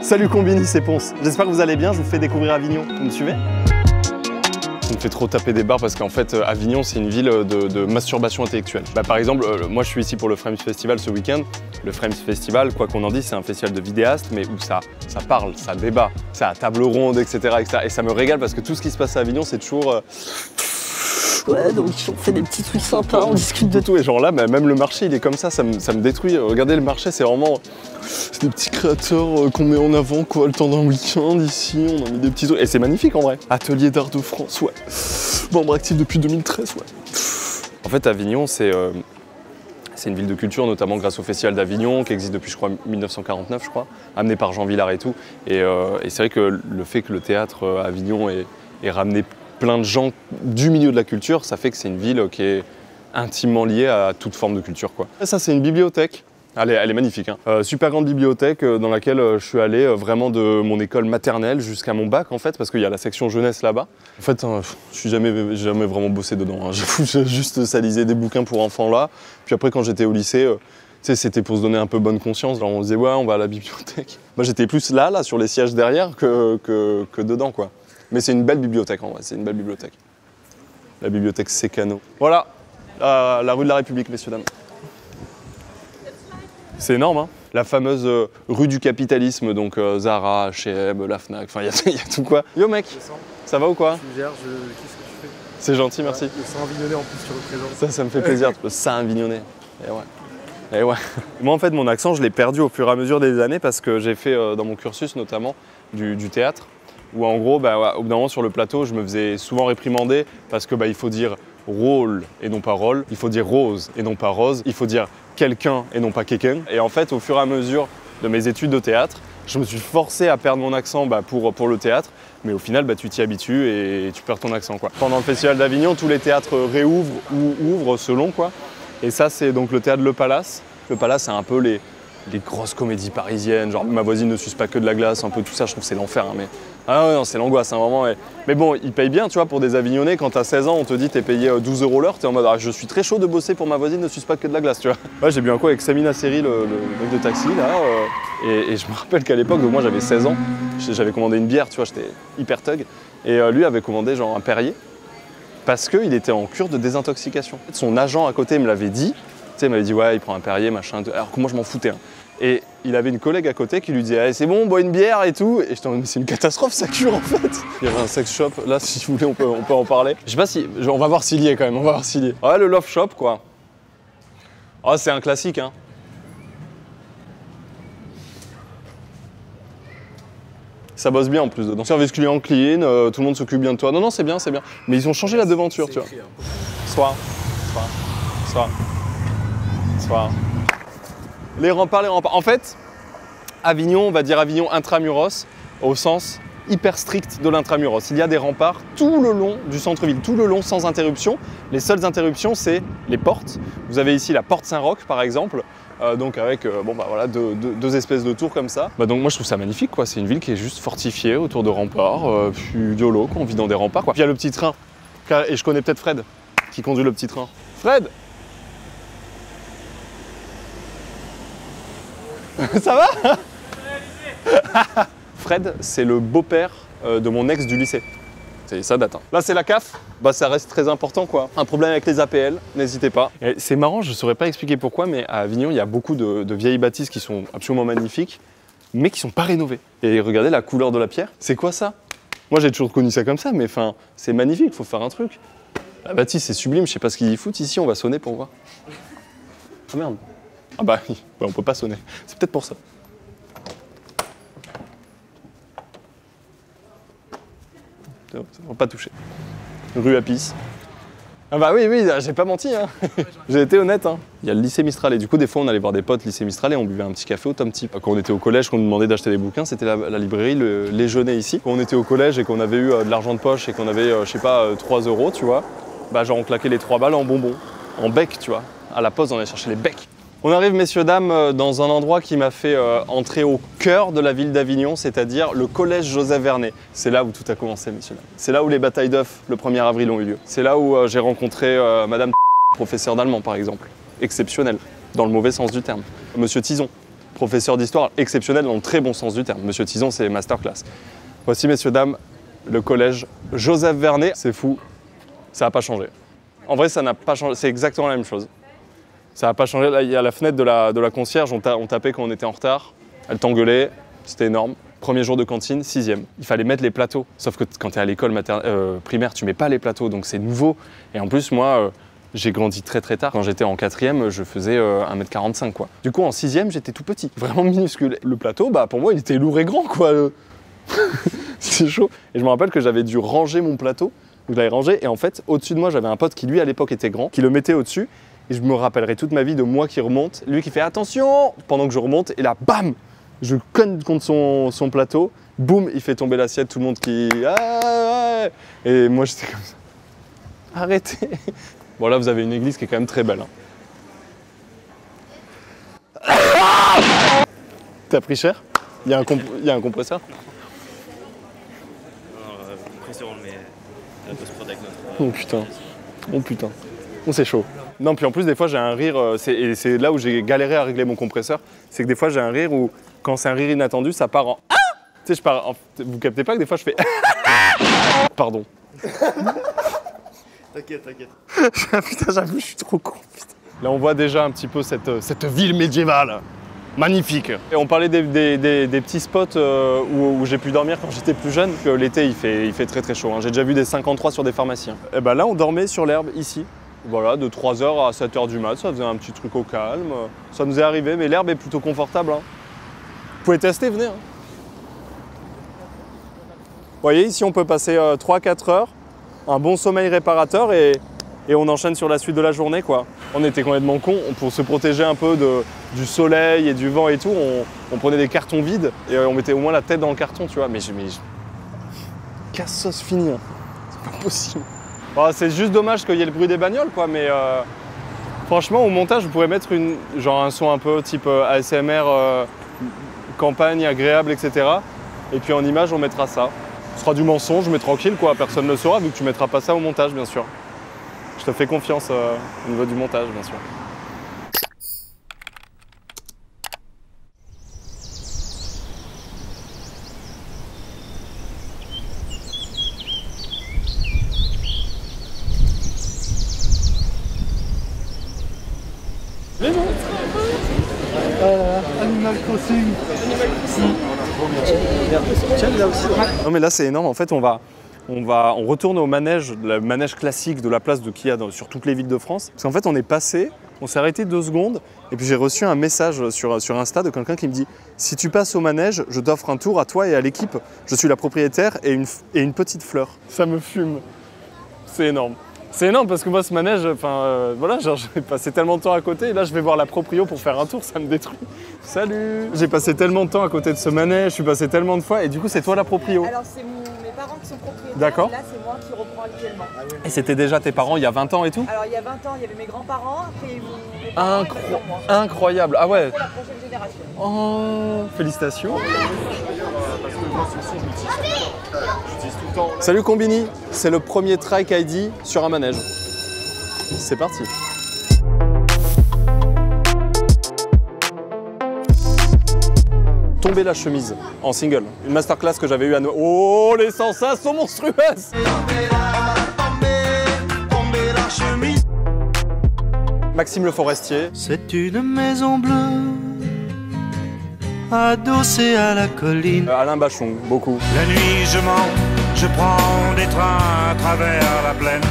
Salut Combini, c'est Ponce. J'espère que vous allez bien, je vous fais découvrir Avignon. Vous me suivez? Ça me fait trop taper des barres parce qu'en fait, Avignon, c'est une ville de masturbation intellectuelle. Par exemple, moi je suis ici pour le Frames Festival ce week-end. Le Frames Festival, quoi qu'on en dise, c'est un festival de vidéastes, mais où ça parle, ça débat, ça a table ronde, etc., etc. Et ça me régale parce que tout ce qui se passe à Avignon, c'est toujours... Ouais, donc on fait des petits trucs sympas, on discute de tout. Et genre là, même le marché, il est comme ça me détruit. Regardez le marché, c'est vraiment... C'est des petits créateurs qu'on met en avant, quoi, le temps d'un week-end ici, on a mis des petits trucs. Et c'est magnifique en vrai. Atelier d'art de France, ouais. Membre actif depuis 2013, ouais. En fait, Avignon, c'est une ville de culture, notamment grâce au Festival d'Avignon, qui existe depuis, je crois, 1949, je crois, amené par Jean Vilar et tout. Et c'est vrai que le fait que le théâtre à Avignon ait ramené plein de gens du milieu de la culture, ça fait que c'est une ville qui est intimement liée à toute forme de culture, quoi. Et ça, c'est une bibliothèque. Elle est magnifique, hein. Super grande bibliothèque dans laquelle je suis allé vraiment de mon école maternelle jusqu'à mon bac, en fait, parce qu'il y a la section jeunesse là-bas. En fait, je suis jamais vraiment bossé dedans, hein. J'avoue, j'ai juste salisé des bouquins pour enfants là. Puis après, quand j'étais au lycée, c'était pour se donner un peu bonne conscience. Genre, on disait, ouais, on va à la bibliothèque. Moi, j'étais plus là, sur les sièges derrière que dedans, quoi. Mais c'est une belle bibliothèque, en vrai, c'est une belle bibliothèque. La bibliothèque Sécano. Voilà, la rue de la République, messieurs, dames. C'est énorme, hein. La fameuse rue du capitalisme, donc Zara, H&M, la Fnac, enfin il y a tout quoi. Yo mec, ça va ou quoi? Tu gères, qu'est-ce que tu fais? C'est gentil, merci. Le Saint-Avignonnais en plus tu représentes. Ça me fait plaisir, le Saint-Avignonnais. Et ouais. Moi en fait mon accent je l'ai perdu au fur et à mesure des années parce que j'ai fait dans mon cursus notamment du théâtre, où en gros, au bout d'un moment sur le plateau, je me faisais souvent réprimander parce que il faut dire rôle et non pas rôle, il faut dire rose et non pas rose, il faut dire quelqu'un et non pas quelqu'un. Et en fait, au fur et à mesure de mes études de théâtre, je me suis forcé à perdre mon accent pour le théâtre, mais au final, tu t'y habitues et tu perds ton accent, quoi. Pendant le Festival d'Avignon, tous les théâtres réouvrent ou ouvrent selon, quoi. Et ça, c'est donc le théâtre Le Palace. Le Palace, c'est un peu les grosses comédies parisiennes, genre Ma voisine ne suce pas que de la glace, un peu tout ça, je trouve que c'est l'enfer, hein, mais... Ah ouais, non, c'est l'angoisse, hein, vraiment. Mais bon, ils payent bien, tu vois, pour des Avignonnais, quand t'as 16 ans, on te dit t'es payé 12 € l'heure, t'es en mode je suis très chaud de bosser pour Ma voisine ne suce pas que de la glace, tu vois. Ouais, j'ai bu un coup avec Samina Seri, le mec de taxi, là, et je me rappelle qu'à l'époque, moi j'avais 16 ans, j'avais commandé une bière, tu vois, j'étais hyper thug, et lui avait commandé genre un Perrier, parce qu'il était en cure de désintoxication. Son agent à côté me l'avait dit, tu sais, il m'avait dit ouais, il prend un Perrier, machin, alors que moi je m'en foutais, hein. Et il avait une collègue à côté qui lui disait hey, c'est bon, bois une bière et tout. Et j'étais en mode mais c'est une catastrophe, ça cure en fait. Il y avait un sex shop, là si vous voulez on peut en parler. Je sais pas si, on va voir s'il y est quand même, on va voir s'il y est. Ouais, le Love Shop quoi. Oh, c'est un classique hein. Ça bosse bien en plus dedans. Service client clean, tout le monde s'occupe bien de toi. Non, c'est bien, c'est bien. Mais ils ont changé la devanture, tu vois. Soir. Les remparts. En fait, Avignon, on va dire Avignon intramuros, au sens hyper strict de l'intramuros. Il y a des remparts tout le long du centre-ville, tout le long sans interruption. Les seules interruptions, c'est les portes. Vous avez ici la porte Saint-Roch, par exemple, donc avec voilà, deux espèces de tours comme ça. Donc moi, je trouve ça magnifique, quoi. C'est une ville qui est juste fortifiée autour de remparts, puis YOLO, quoi. On vit dans des remparts, quoi. Puis il y a le petit train, et je connais peut-être Fred, qui conduit le petit train. Fred! Ça va? Fred, c'est le beau-père de mon ex du lycée. Ça date. Hein. Là, c'est la CAF. Ça reste très important, quoi. Un problème avec les APL, n'hésitez pas. C'est marrant, je ne saurais pas expliquer pourquoi, mais à Avignon, il y a beaucoup de vieilles bâtisses qui sont absolument magnifiques, mais qui ne sont pas rénovées. Et regardez la couleur de la pierre. C'est quoi ça? Moi, j'ai toujours connu ça comme ça, mais enfin, c'est magnifique, il faut faire un truc. La bâtisse, c'est sublime, je sais pas ce qu'ils y foutent ici, on va sonner pour voir. Ah merde. Ah on peut pas sonner. C'est peut-être pour ça. On va pas toucher. Rue Apis. Ah bah oui, j'ai pas menti, hein. J'ai été honnête, hein. Il y a le lycée Mistral et du coup des fois on allait voir des potes lycée Mistral et on buvait un petit café au Tom Tip. Quand on était au collège, qu'on nous demandait d'acheter des bouquins, c'était la librairie Le Léjeuner ici. Quand on était au collège et qu'on avait eu de l'argent de poche et qu'on avait, je sais pas, 3 €, tu vois, genre on claquait les 3 balles en bonbons, en bec, tu vois. À la pause on allait chercher les becs. On arrive, messieurs, dames, dans un endroit qui m'a fait entrer au cœur de la ville d'Avignon, c'est-à-dire le collège Joseph Vernet. C'est là où tout a commencé, messieurs, dames. C'est là où les batailles d'œufs, le 1er avril, ont eu lieu. C'est là où j'ai rencontré Madame professeur d'allemand, par exemple. Exceptionnel, dans le mauvais sens du terme. Monsieur Tison, professeur d'histoire exceptionnel dans le très bon sens du terme. Monsieur Tison, c'est masterclass. Voici, messieurs, dames, le collège Joseph Vernet. C'est fou, ça n'a pas changé. En vrai, ça n'a pas changé, c'est exactement la même chose. Ça n'a pas changé. Là, il y a la fenêtre de la concierge, on tapait quand on était en retard. Elle t'engueulait, c'était énorme. Premier jour de cantine, 6e. Il fallait mettre les plateaux. Sauf que quand tu es à l'école primaire, tu mets pas les plateaux, donc c'est nouveau. Et en plus, moi, j'ai grandi très très tard. Quand j'étais en 4e, je faisais 1m45 quoi. Du coup, en 6e, j'étais tout petit, vraiment minuscule. Le plateau, bah pour moi, il était lourd et grand quoi. C'est chaud. Et je me rappelle que j'avais dû ranger mon plateau. Donc je l'avais rangé et en fait, au-dessus de moi, j'avais un pote qui lui à l'époque était grand, qui le mettait au-dessus. Et je me rappellerai toute ma vie de moi qui remonte, lui qui fait attention pendant que je remonte. Et là, bam, je cogne contre son plateau. Boum, il fait tomber l'assiette, tout le monde qui... Ah, ouais. Et moi, j'étais comme ça. Arrêtez. Bon, là, vous avez une église qui est quand même très belle. Hein. T'as pris cher? Il y a un compresseur? Compresseur, on le met à la post-prod avec notre... Oh putain. Oh putain. Oh, c'est chaud. Non, puis en plus, des fois, j'ai un rire... et c'est là où j'ai galéré à régler mon compresseur. C'est que des fois, j'ai un rire où, quand c'est un rire inattendu, ça part en... Ah, tu sais, je pars en... Vous captez pas que des fois, je fais... Pardon. T'inquiète, t'inquiète. Putain, j'avoue, je suis trop con. Putain. Là, on voit déjà un petit peu cette ville médiévale. Magnifique. Et on parlait des petits spots où j'ai pu dormir quand j'étais plus jeune. L'été, il fait très très chaud. Hein. J'ai déjà vu des 53 sur des pharmacies. Et ben là, on dormait sur l'herbe, ici. Voilà, de 3h à 7h du mat, ça faisait un petit truc au calme. Ça nous est arrivé, mais l'herbe est plutôt confortable. Hein. Vous pouvez tester, venez. Hein. Vous voyez, ici, on peut passer 3-4 heures. Un bon sommeil réparateur et on enchaîne sur la suite de la journée quoi. On était complètement cons, pour se protéger un peu du soleil et du vent et tout, on prenait des cartons vides et on mettait au moins la tête dans le carton, tu vois. Mais casse-sauce finie, hein. C'est pas possible. Bon, c'est juste dommage qu'il y ait le bruit des bagnoles quoi, mais franchement au montage vous pourrez mettre genre un son un peu type ASMR, campagne agréable, etc. Et puis en image on mettra ça. Ce sera du mensonge, mais tranquille quoi, personne ne le saura vu que tu mettras pas ça au montage bien sûr. Je te fais confiance au niveau du montage bien sûr. Animal Crossing. Non mais là c'est énorme, en fait on retourne au manège, le manège classique de la place de qu'il y a sur toutes les villes de France. Parce qu'en fait on est passé, on s'est arrêté 2 secondes et puis j'ai reçu un message sur Insta de quelqu'un qui me dit « Si tu passes au manège, je t'offre un tour à toi et à l'équipe. Je suis la propriétaire et une petite fleur. » Ça me fume. C'est énorme. C'est énorme parce que moi ce manège, voilà, genre j'ai passé tellement de temps à côté et là je vais voir la proprio pour faire un tour, ça me détruit. Salut! J'ai passé tellement de temps à côté de ce manège, je suis passé tellement de fois et du coup c'est toi la proprio. Alors c'est mes parents qui sont propriétaires. D'accord. Et là c'est moi qui reprends actuellement. Et c'était déjà tes parents il y a 20 ans et tout? Alors il y a 20 ans il y avait mes grands-parents, après mes parents et maintenant moi. Incroyable, ah ouais. Pour la prochaine génération. Oh, félicitations. Parce que moi, ce son, j'utilise tout le temps. Salut Combini, c'est le premier Trike ID sur un manège. C'est parti. Tomber la chemise en single. Une masterclass que j'avais eue à Noël. Oh, les sensations sont monstrueuses! Maxime Le Forestier. C'est une maison bleue, adossée à la colline. Alain Bachung, beaucoup. La nuit je mens, je prends des trains à travers la plaine.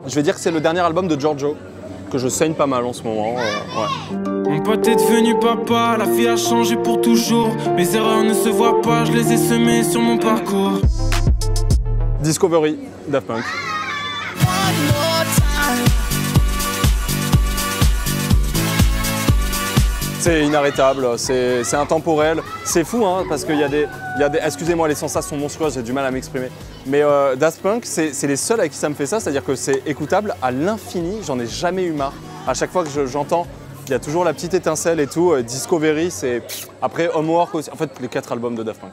Je vais dire que c'est le dernier album de Giorgio, que je saigne pas mal en ce moment. Ouais. Mon pote est devenu papa, la fille a changé pour toujours. Mes erreurs ne se voient pas, je les ai semées sur mon parcours. Discovery, Daft Punk. C'est inarrêtable, c'est intemporel. C'est fou, hein, parce qu'il y a des... Excusez-moi, les sensations sont monstrueuses, j'ai du mal à m'exprimer. Mais Daft Punk, c'est les seuls avec qui ça me fait ça, c'est-à-dire que c'est écoutable à l'infini, j'en ai jamais eu marre. À chaque fois que j'entends, il y a toujours la petite étincelle et tout. Discovery, c'est... Après, Homework aussi. En fait, les 4 albums de Daft Punk.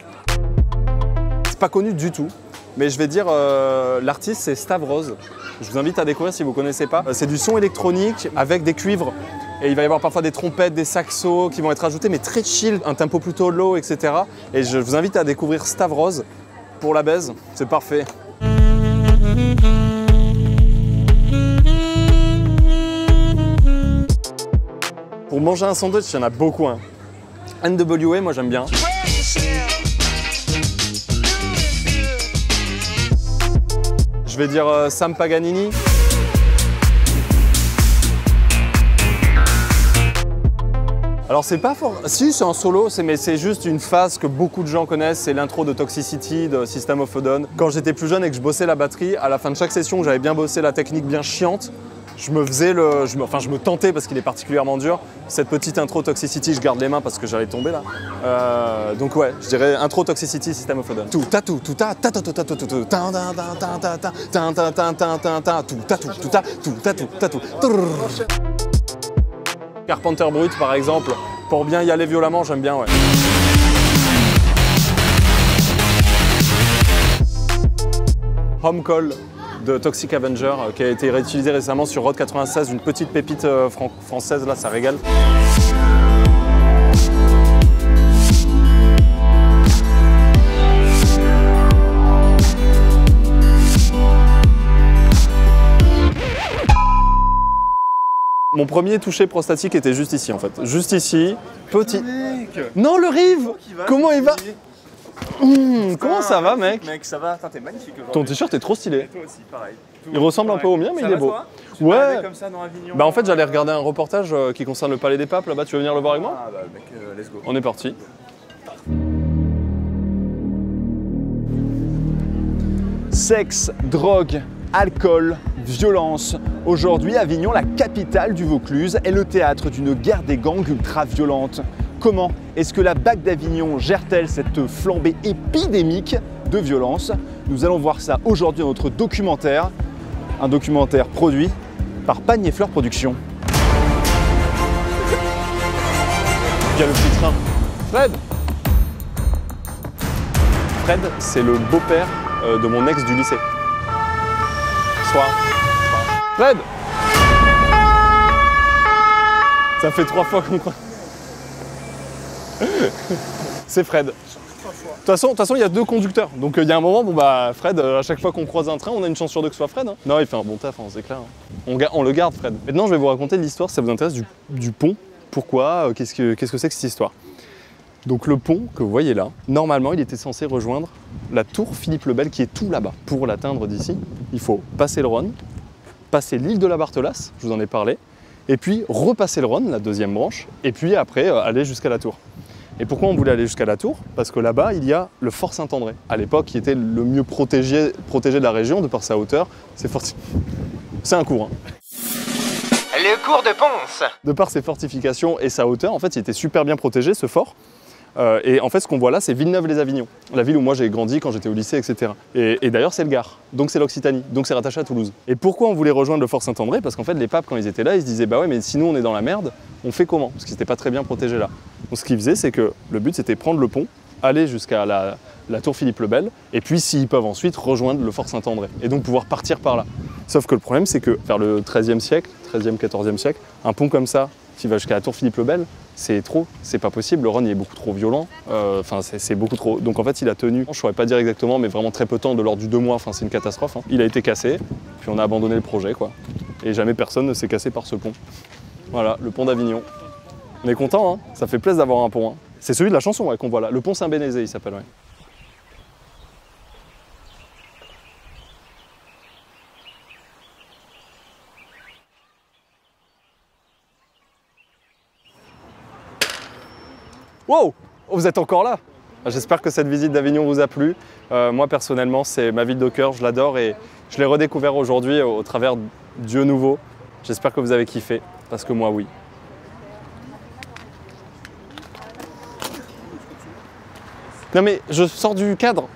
C'est pas connu du tout, mais je vais dire, l'artiste, c'est Stavros. Je vous invite à découvrir si vous ne connaissez pas. C'est du son électronique avec des cuivres. Et il va y avoir parfois des trompettes, des saxos qui vont être ajoutés, mais très chill, un tempo plutôt low, etc. Et je vous invite à découvrir Stavros pour la baise, c'est parfait. Pour manger un sandwich, il y en a beaucoup. Hein. NWA, moi j'aime bien. Je vais dire Sam Paganini. Alors c'est pas fort, si c'est en solo, mais c'est juste une phase que beaucoup de gens connaissent, c'est l'intro de Toxicity de System of a Down. Quand j'étais plus jeune et que je bossais la batterie, à la fin de chaque session où j'avais bien bossé la technique bien chiante, je me tentais parce qu'il est particulièrement dur. Cette petite intro Toxicity, je garde les mains parce que j'allais tomber là. Donc ouais, je dirais intro Toxicity, System of a Down. Tout ta tout tout ta ta ta ta ta ta ta ta ta ta ta. Carpenter Brut par exemple, pour bien y aller violemment, j'aime bien, ouais. Home Call de Toxic Avenger qui a été réutilisé récemment sur Road 96, une petite pépite française, là ça régale. Mon premier toucher prostatique était juste ici en fait. Juste ici, petit. Non, le Rive. Comment il va? Comment ça va, mec? Mec, ça va, t'es magnifique aujourd'hui. Ton t-shirt est trop stylé. Et toi aussi, pareil. Il ressemble un peu au mien, mais il est beau. Ouais. Comme ça dans Avignon. Bah en fait, j'allais regarder un reportage qui concerne le Palais des Papes là-bas. Tu veux venir le voir avec moi? Ah bah mec, let's go. On est parti. Sexe, drogue, alcool, violence. Aujourd'hui, Avignon, la capitale du Vaucluse, est le théâtre d'une guerre des gangs ultra-violente. Comment est-ce que la BAC d'Avignon gère-t-elle cette flambée épidémique de violence? Nous allons voir ça aujourd'hui dans notre documentaire. Un documentaire produit par Panier Fleur Productions. Il y a le petit train. Fred! Fred, c'est le beau-père de mon ex du lycée. Soir. Fred! Ça fait 3 fois qu'on croit. C'est Fred. De toute façon, il y a 2 conducteurs. Donc il y a un moment, bon bah Fred, à chaque fois qu'on croise un train, on a une chance sur 2 que ce soit Fred. Hein. Non, il fait un bon taf, hein, c'est clair. On le garde, Fred. Maintenant, je vais vous raconter l'histoire, si ça vous intéresse, du pont. Pourquoi? Qu'est-ce que c'est que cette histoire? Donc le pont que vous voyez là, normalement, il était censé rejoindre la tour Philippe le Bel qui est tout là-bas. Pour l'atteindre d'ici, il faut passer le Rhône, passer l'île de la Barthelasse, je vous en ai parlé, et puis repasser le Rhône, la 2e branche, et puis après aller jusqu'à la tour. Et pourquoi on voulait aller jusqu'à la tour? Parce que là-bas, il y a le Fort Saint-André. À l'époque, qui était le mieux protégé de la région, de par sa hauteur. C'est un cours. Hein. Le cours de Ponce. De par ses fortifications et sa hauteur, en fait, il était super bien protégé, ce fort. Et en fait, ce qu'on voit là, c'est Villeneuve-les-Avignon, la ville où moi j'ai grandi quand j'étais au lycée, etc. Et d'ailleurs, c'est le Gard, donc c'est l'Occitanie, donc c'est rattaché à Toulouse. Et pourquoi on voulait rejoindre le Fort Saint-André? Parce qu'en fait, les papes, quand ils étaient là, ils se disaient, bah ouais, mais si nous on est dans la merde, on fait comment? Parce qu'ils n'étaient pas très bien protégés là. Donc ce qu'ils faisaient, c'est que le but, c'était prendre le pont, aller jusqu'à la tour Philippe le Bel, et puis s'ils peuvent ensuite rejoindre le Fort Saint-André, et donc pouvoir partir par là. Sauf que le problème, c'est que vers le XIIIe siècle, 14e siècle, un pont comme ça, qui va jusqu'à la tour Philippe le Bel, c'est trop, c'est pas possible, le Rhône il est beaucoup trop violent, enfin c'est beaucoup trop. Donc en fait il a tenu, je saurais pas dire exactement, mais vraiment très peu de temps, de l'ordre du 2 mois, enfin c'est une catastrophe. Hein. Il a été cassé, puis on a abandonné le projet quoi. Et jamais personne ne s'est cassé par ce pont. Voilà, le pont d'Avignon. On est content, hein, ça fait plaisir d'avoir un pont. Hein. C'est celui de la chanson ouais, qu'on voit là, le pont Saint-Bénézé il s'appelle. Ouais. Wow! Vous êtes encore là! J'espère que cette visite d'Avignon vous a plu. Moi personnellement, c'est ma ville de cœur, je l'adore et je l'ai redécouvert aujourd'hui au travers Dieu nouveau. J'espère que vous avez kiffé, parce que moi oui. Non mais je sors du cadre.